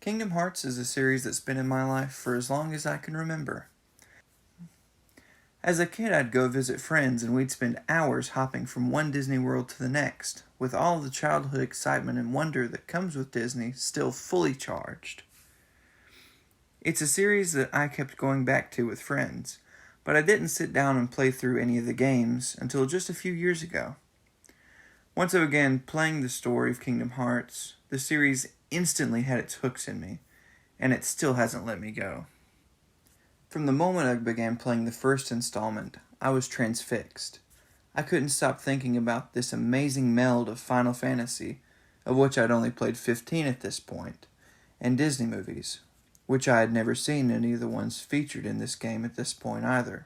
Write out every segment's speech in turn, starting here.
Kingdom Hearts is a series that's been in my life for as long as I can remember. As a kid, I'd go visit friends and we'd spend hours hopping from one Disney World to the next, with all the childhood excitement and wonder that comes with Disney still fully charged. It's a series that I kept going back to with friends, but I didn't sit down and play through any of the games until just a few years ago. Once I began playing the story of Kingdom Hearts, the series instantly had its hooks in me, and it still hasn't let me go. From the moment I began playing the first installment, I was transfixed. I couldn't stop thinking about this amazing meld of Final Fantasy, of which I'd only played 15 at this point, and Disney movies, which I had never seen any of the ones featured in this game at this point either.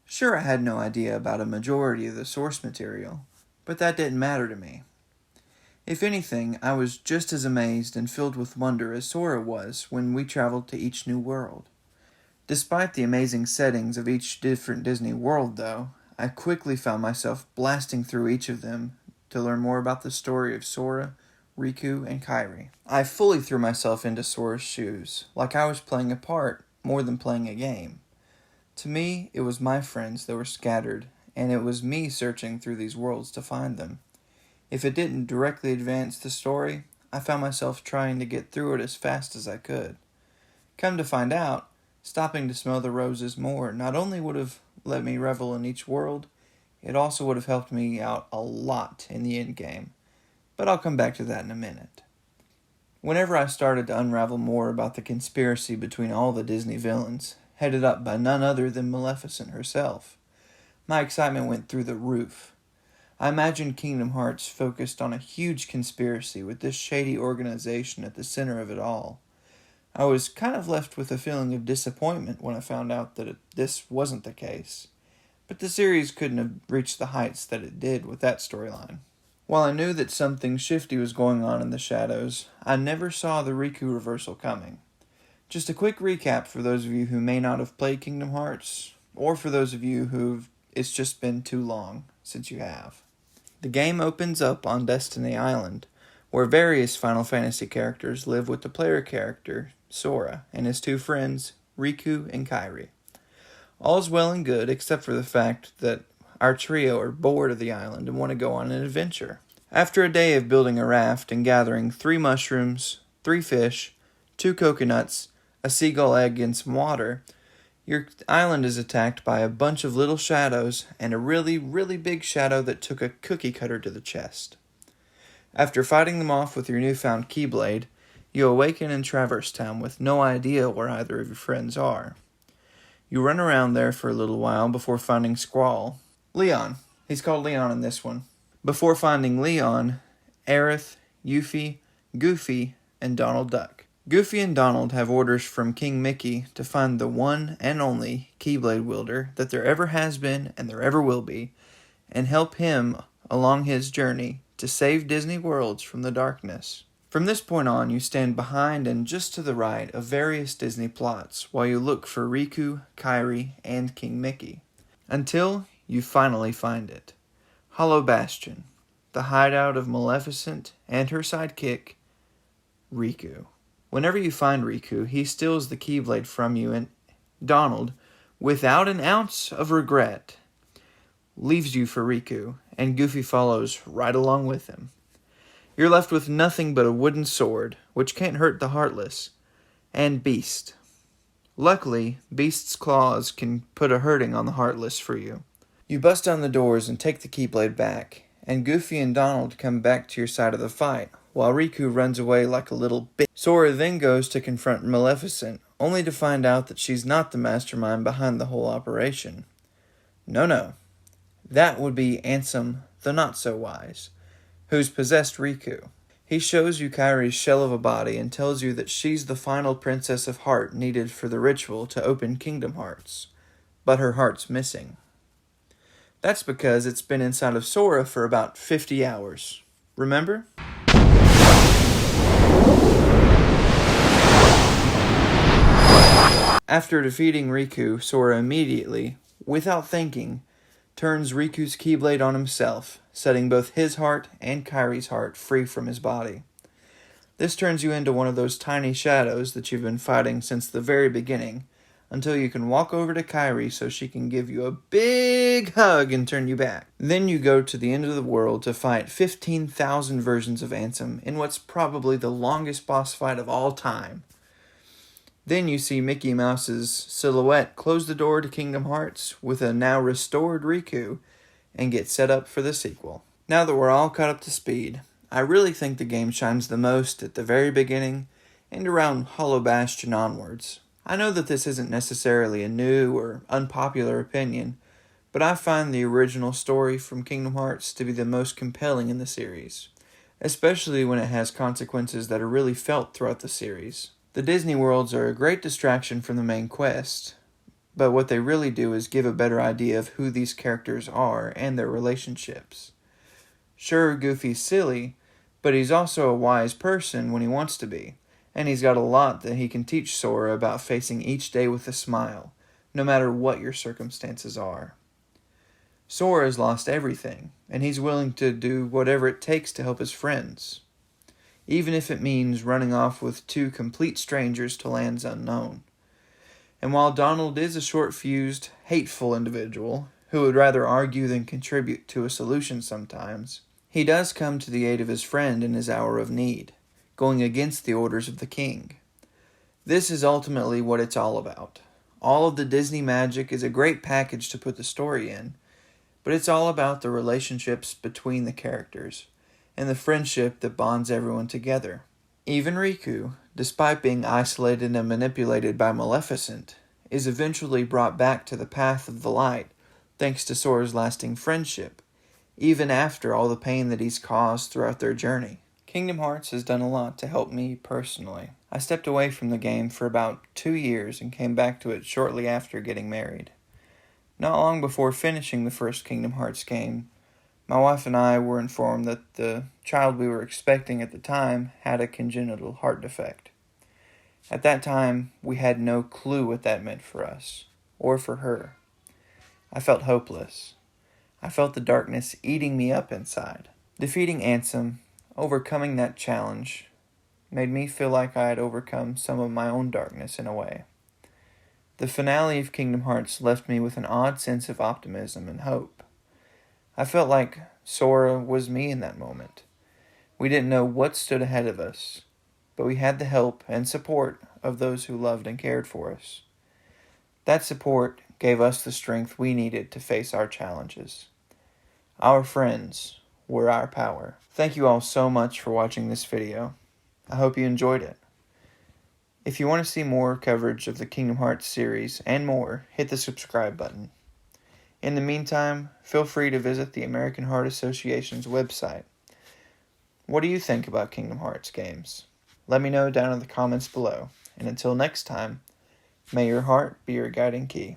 Sure, I had no idea about a majority of the source material, but that didn't matter to me. If anything, I was just as amazed and filled with wonder as Sora was when we traveled to each new world. Despite the amazing settings of each different Disney world, though, I quickly found myself blasting through each of them to learn more about the story of Sora, Riku, and Kairi. I fully threw myself into Sora's shoes, like I was playing a part more than playing a game. To me, it was my friends that were scattered, and it was me searching through these worlds to find them. If it didn't directly advance the story, I found myself trying to get through it as fast as I could. Come to find out, stopping to smell the roses more not only would have let me revel in each world, it also would have helped me out a lot in the endgame. But I'll come back to that in a minute. Whenever I started to unravel more about the conspiracy between all the Disney villains, headed up by none other than Maleficent herself, my excitement went through the roof. I imagined Kingdom Hearts focused on a huge conspiracy with this shady organization at the center of it all. I was kind of left with a feeling of disappointment when I found out that this wasn't the case. But the series couldn't have reached the heights that it did with that storyline. While I knew that something shifty was going on in the shadows, I never saw the Riku reversal coming. Just a quick recap for those of you who may not have played Kingdom Hearts, or for those of you it's just been too long since you have. The game opens up on Destiny Island, where various Final Fantasy characters live with the player character, Sora, and his two friends, Riku and Kairi. All is well and good, except for the fact that our trio are bored of the island and want to go on an adventure. After a day of building a raft and gathering 3 mushrooms, 3 fish, 2 coconuts, a seagull egg, and some water, your island is attacked by a bunch of little shadows and a really, really big shadow that took a cookie cutter to the chest. After fighting them off with your newfound Keyblade, you awaken in Traverse Town with no idea where either of your friends are. You run around there for a little while before finding Leon. He's called Leon in this one. Before finding Leon, Aerith, Yuffie, Goofy, and Donald Duck. Goofy and Donald have orders from King Mickey to find the one and only Keyblade wielder that there ever has been and there ever will be, and help him along his journey to save Disney worlds from the darkness. From this point on, you stand behind and just to the right of various Disney plots while you look for Riku, Kairi, and King Mickey. Until you finally find it. Hollow Bastion, the hideout of Maleficent and her sidekick, Riku. Whenever you find Riku, he steals the Keyblade from you, and Donald, without an ounce of regret, leaves you for Riku, and Goofy follows right along with him. You're left with nothing but a wooden sword, which can't hurt the heartless, and Beast. Luckily, Beast's claws can put a hurting on the heartless for you. You bust down the doors and take the Keyblade back, and Goofy and Donald come back to your side of the fight, while Riku runs away like a little bitch. Sora then goes to confront Maleficent, only to find out that she's not the mastermind behind the whole operation. No. That would be Ansem the Not-So-Wise, who's possessed Riku. He shows you Kairi's shell of a body and tells you that she's the final Princess of Heart needed for the ritual to open Kingdom Hearts, but her heart's missing. That's because it's been inside of Sora for about 50 hours. Remember? After defeating Riku, Sora immediately, without thinking, turns Riku's Keyblade on himself, setting both his heart and Kairi's heart free from his body. This turns you into one of those tiny shadows that you've been fighting since the very beginning, until you can walk over to Kairi so she can give you a big hug and turn you back. Then you go to the end of the world to fight 15,000 versions of Ansem in what's probably the longest boss fight of all time. Then you see Mickey Mouse's silhouette close the door to Kingdom Hearts with a now restored Riku and get set up for the sequel. Now that we're all caught up to speed, I really think the game shines the most at the very beginning and around Hollow Bastion onwards. I know that this isn't necessarily a new or unpopular opinion, but I find the original story from Kingdom Hearts to be the most compelling in the series, especially when it has consequences that are really felt throughout the series. The Disney worlds are a great distraction from the main quest, but what they really do is give a better idea of who these characters are and their relationships. Sure, Goofy's silly, but he's also a wise person when he wants to be. And he's got a lot that he can teach Sora about facing each day with a smile, no matter what your circumstances are. Sora has lost everything, and he's willing to do whatever it takes to help his friends, even if it means running off with two complete strangers to lands unknown. And while Donald is a short-fused, hateful individual who would rather argue than contribute to a solution sometimes, he does come to the aid of his friend in his hour of need, going against the orders of the king. This is ultimately what it's all about. All of the Disney magic is a great package to put the story in, but it's all about the relationships between the characters and the friendship that bonds everyone together. Even Riku, despite being isolated and manipulated by Maleficent, is eventually brought back to the path of the light thanks to Sora's lasting friendship, even after all the pain that he's caused throughout their journey. Kingdom Hearts has done a lot to help me personally. I stepped away from the game for about 2 years and came back to it shortly after getting married. Not long before finishing the first Kingdom Hearts game, my wife and I were informed that the child we were expecting at the time had a congenital heart defect. At that time, we had no clue what that meant for us, or for her. I felt hopeless. I felt the darkness eating me up inside. Defeating Ansem, overcoming that challenge, made me feel like I had overcome some of my own darkness in a way. The finale of Kingdom Hearts left me with an odd sense of optimism and hope. I felt like Sora was me in that moment. We didn't know what stood ahead of us, but we had the help and support of those who loved and cared for us. That support gave us the strength we needed to face our challenges. Our friends were our power. Thank you all so much for watching this video. I hope you enjoyed it. If you want to see more coverage of the Kingdom Hearts series and more, hit the subscribe button. In the meantime, feel free to visit the American Heart Association's website. What do you think about Kingdom Hearts games? Let me know down in the comments below. And until next time, may your heart be your guiding key.